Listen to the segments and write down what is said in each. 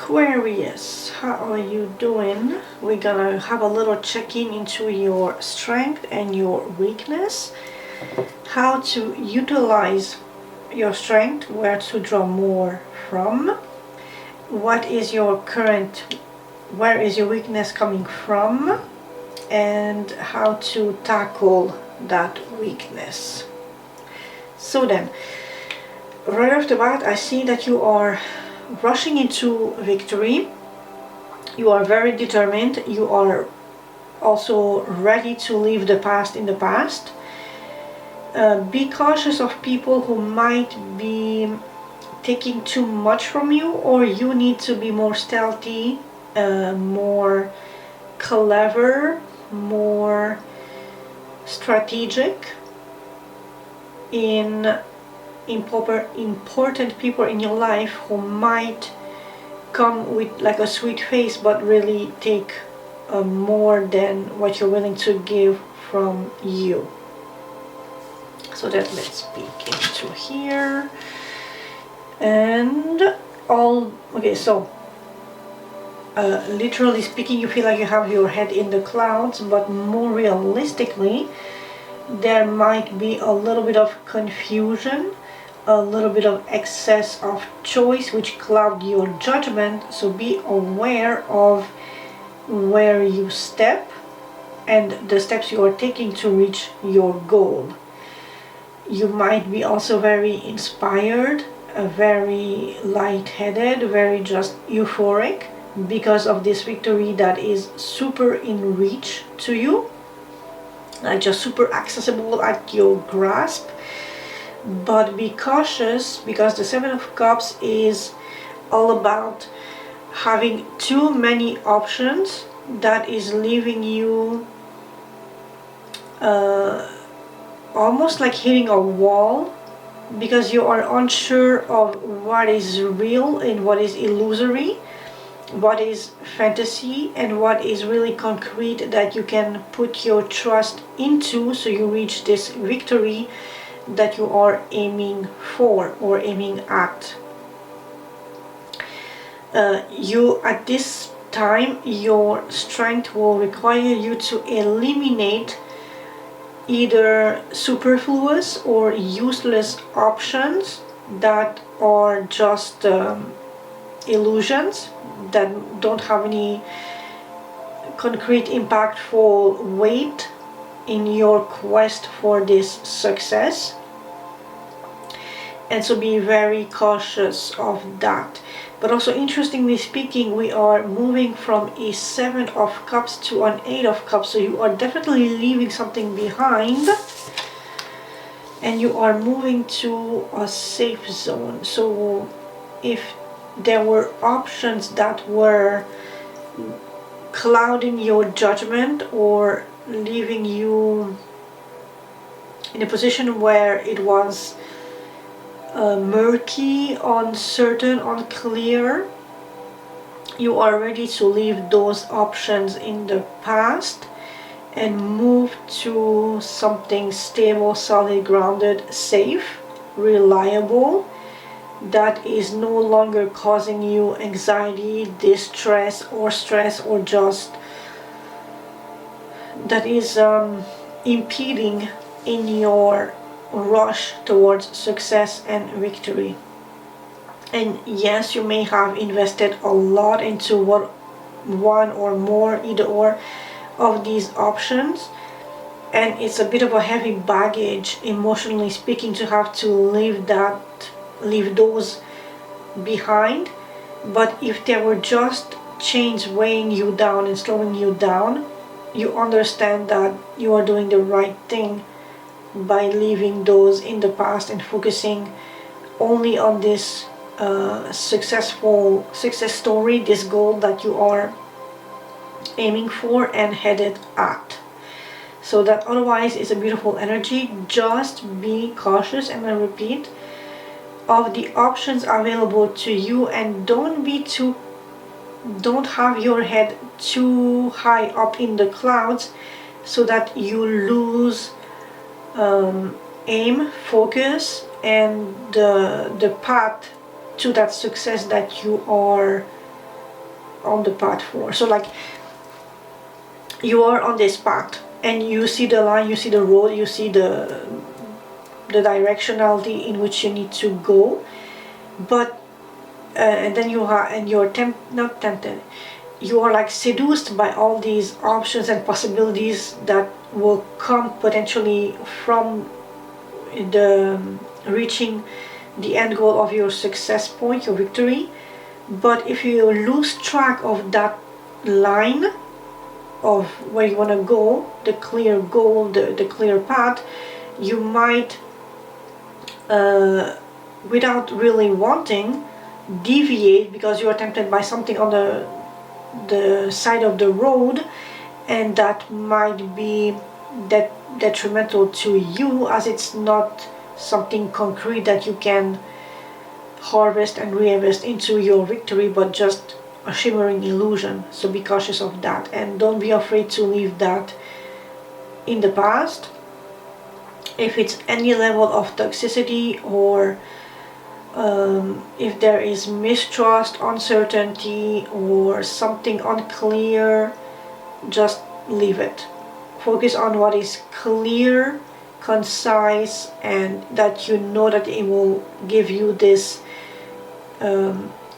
Aquarius, how are you doing? We're gonna have a little check-in into your strength and your weakness, how to utilize your strength, where to draw more from, what is your current, where is your weakness coming from, and how to tackle that weakness. So then, right off the bat, I see that you are rushing into victory. You are very determined. You are also ready to leave the past in the past. Be cautious of people who might be taking too much from you, or you need to be more stealthy, more clever, more strategic in important people in your life who might come with like a sweet face but really take more than what you're willing to give from you. So that, let's peek into here. And okay, so literally speaking, you feel like you have your head in the clouds, but more realistically there might be a little bit of confusion, a little bit of excess of choice which cloud your judgment. So be aware of where you step and the steps you are taking to reach your goal. You might be also very inspired, very lightheaded, very just euphoric because of this victory that is super in reach to you, like just super accessible at your grasp. But be cautious, because the Seven of Cups is all about having too many options that is leaving you almost like hitting a wall, because you are unsure of what is real and what is illusory, what is fantasy and what is really concrete that you can put your trust into, so you reach this victory that you are aiming for or aiming at. You at this time, your strength will require you to eliminate either superfluous or useless options that are just illusions, that don't have any concrete impactful weight in your quest for this success. And so be very cautious of that. But also, interestingly speaking, we are moving from a Seven of Cups to an Eight of Cups, so you are definitely leaving something behind and you are moving to a safe zone. So if there were options that were clouding your judgment or leaving you in a position where it was murky, uncertain, unclear, you are ready to leave those options in the past and move to something stable, solid, grounded, safe, reliable, that is no longer causing you anxiety, distress, or stress, or just that is impeding in your rush towards success and victory. And yes, you may have invested a lot into one or more, either or of these options, and it's a bit of a heavy baggage, emotionally speaking, to have to leave those behind. But if there were just chains weighing you down and slowing you down, you understand that you are doing the right thing by leaving those in the past and focusing only on this success story, this goal that you are aiming for and headed at. So that otherwise is a beautiful energy. Just be cautious, and I repeat, of the options available to you, and don't have your head too high up in the clouds so that you lose aim, focus, and the path to that success that you are on the path for. So like you are on this path and you see the line, you see the road, you see the directionality in which you need to go, but and then you're not tempted, you are like seduced by all these options and possibilities that will come potentially from the reaching the end goal of your success point, your victory. But if you lose track of that line of where you want to go, the clear goal, the clear path, you might without really wanting deviate because you are tempted by something on the side of the road, and that might be detrimental to you, as it's not something concrete that you can harvest and reinvest into your victory, but just a shimmering illusion. So be cautious of that, and don't be afraid to leave that in the past. If it's any level of toxicity, or if there is mistrust, uncertainty, or something unclear, just leave it. Focus on what is clear, concise, and that you know that it will give you this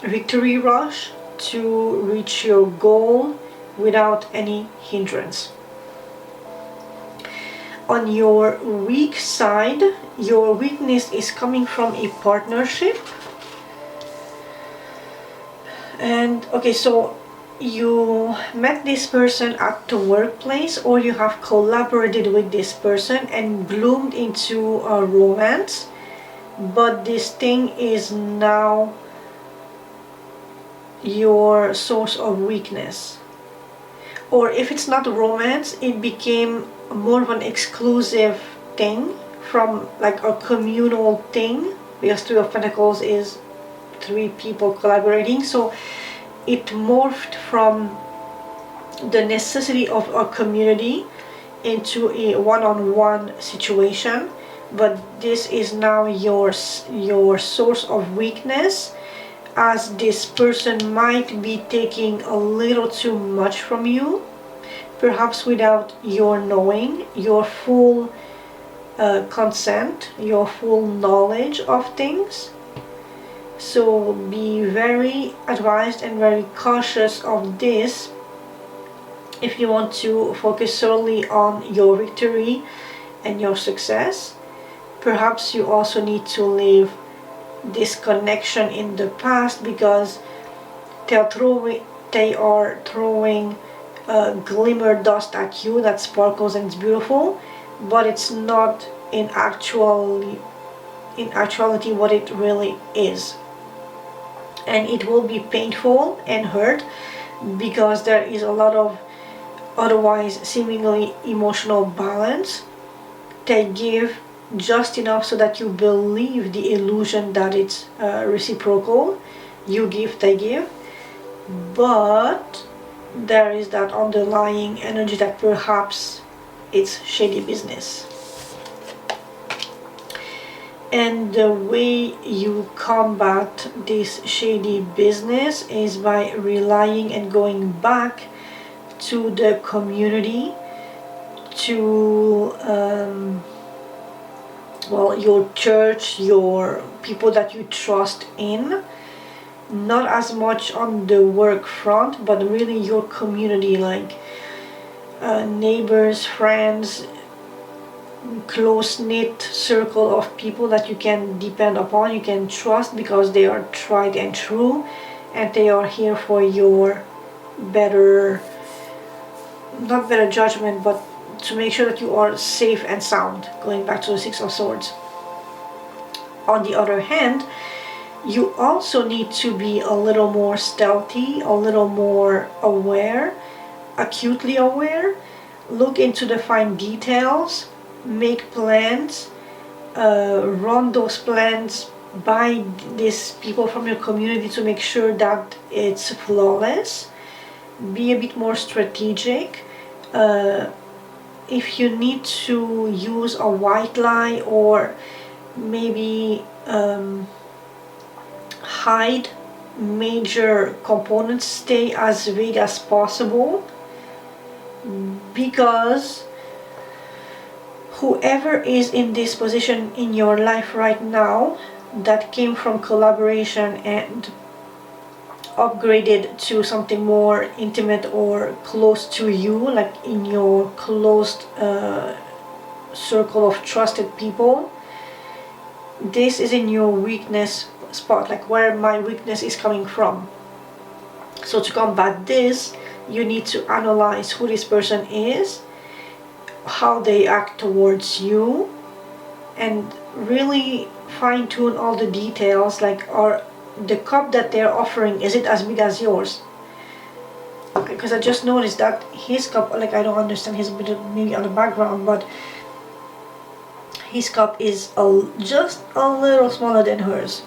victory rush to reach your goal without any hindrance. On your weak side, your weakness is coming from a partnership. And okay, so you met this person at the workplace, or you have collaborated with this person and bloomed into a romance, but this thing is now your source of weakness. Or if it's not romance, it became more of an exclusive thing, from like a communal thing, because Three of Pentacles is 3 people collaborating. So it morphed from the necessity of a community into a one-on-one situation, but this is now your source of weakness, as this person might be taking a little too much from you, perhaps without your knowing, your full consent, your full knowledge of things. So be very advised and very cautious of this if you want to focus solely on your victory and your success. Perhaps you also need to leave this connection in the past, because they are throwing glimmer dust at you that sparkles and it's beautiful, but it's not in actuality what it really is. And it will be painful and hurt, because there is a lot of otherwise seemingly emotional balance. They give just enough so that you believe the illusion that it's reciprocal. You give, they give, but there is that underlying energy that perhaps it's shady business. And the way you combat this shady business is by relying and going back to the community, to your church, your people that you trust in. Not as much on the work front, but really your community, like neighbors, friends, close-knit circle of people that you can depend upon, you can trust, because they are tried and true, and they are here for your not better judgment, but to make sure that you are safe and sound, going back to the Six of Swords. On the other hand, you also need to be a little more stealthy, a little more aware, acutely aware. Look into the fine details, make plans, run those plans by these people from your community to make sure that it's flawless. Be a bit more strategic. If you need to use a white lie, or maybe hide major components stay as vague as possible, because whoever is in this position in your life right now that came from collaboration and upgraded to something more intimate or close to you, like in your closed circle of trusted people, this is in your weakness spot, like where my weakness is coming from. So to combat this, you need to analyze who this person is, how they act towards you, and really fine-tune all the details, like, are the cup that they're offering, is it as big as yours? Because I just noticed that his cup, like, I don't understand his bit maybe on the background, but his cup is just a little smaller than hers.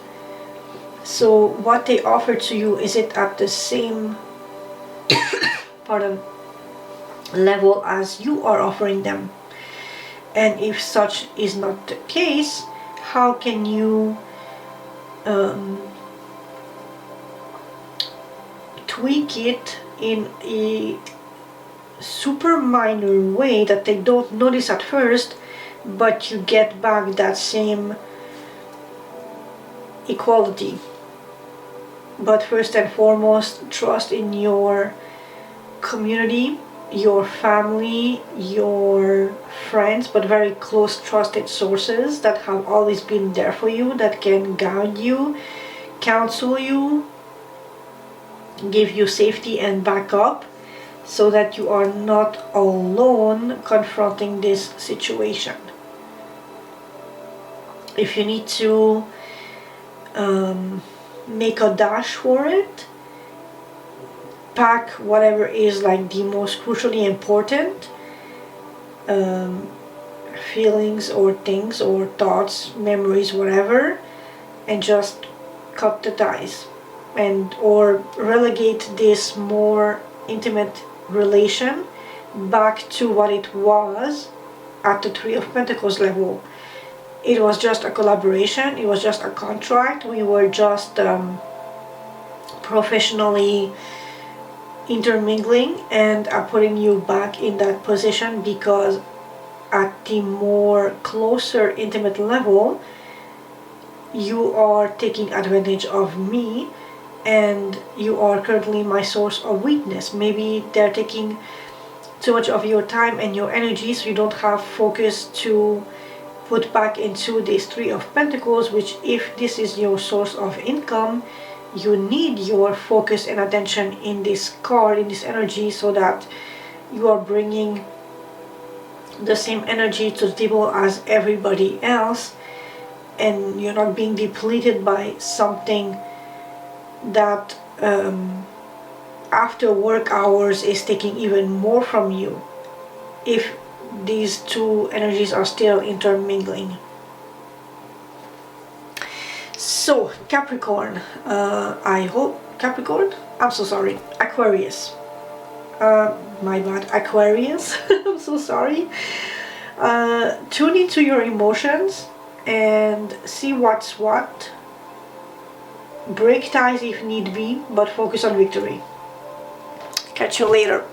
So what they offer to you, is it at the same pardon, level as you are offering them? And if such is not the case, how can you tweak it in a super minor way that they don't notice at first, but you get back that same equality? But first and foremost, trust in your community, your family, your friends, but very close trusted sources that have always been there for you, that can guide you, counsel you, give you safety and backup, so that you are not alone confronting this situation. If you need to make a dash for it, pack whatever is like the most crucially important feelings or things or thoughts, memories, whatever, and just cut the ties, and or relegate this more intimate relation back to what it was at the Three of Pentacles level. It was just a collaboration, it was just a contract, we were just professionally intermingling, and are putting you back in that position because at the more closer intimate level you are taking advantage of me, and you are currently my source of weakness. Maybe they're taking too much of your time and your energy, so you don't have focus to put back into this Three of Pentacles, which, if this is your source of income, you need your focus and attention in this card, in this energy, so that you are bringing the same energy to the table as everybody else, and you're not being depleted by something that after work hours is taking even more from you, if these two energies are still intermingling. So Capricorn, I hope Capricorn, I'm so sorry, Aquarius, my bad, Aquarius, I'm so sorry. Tune into your emotions and see what's what. Break ties if need be, but focus on victory. Catch you later.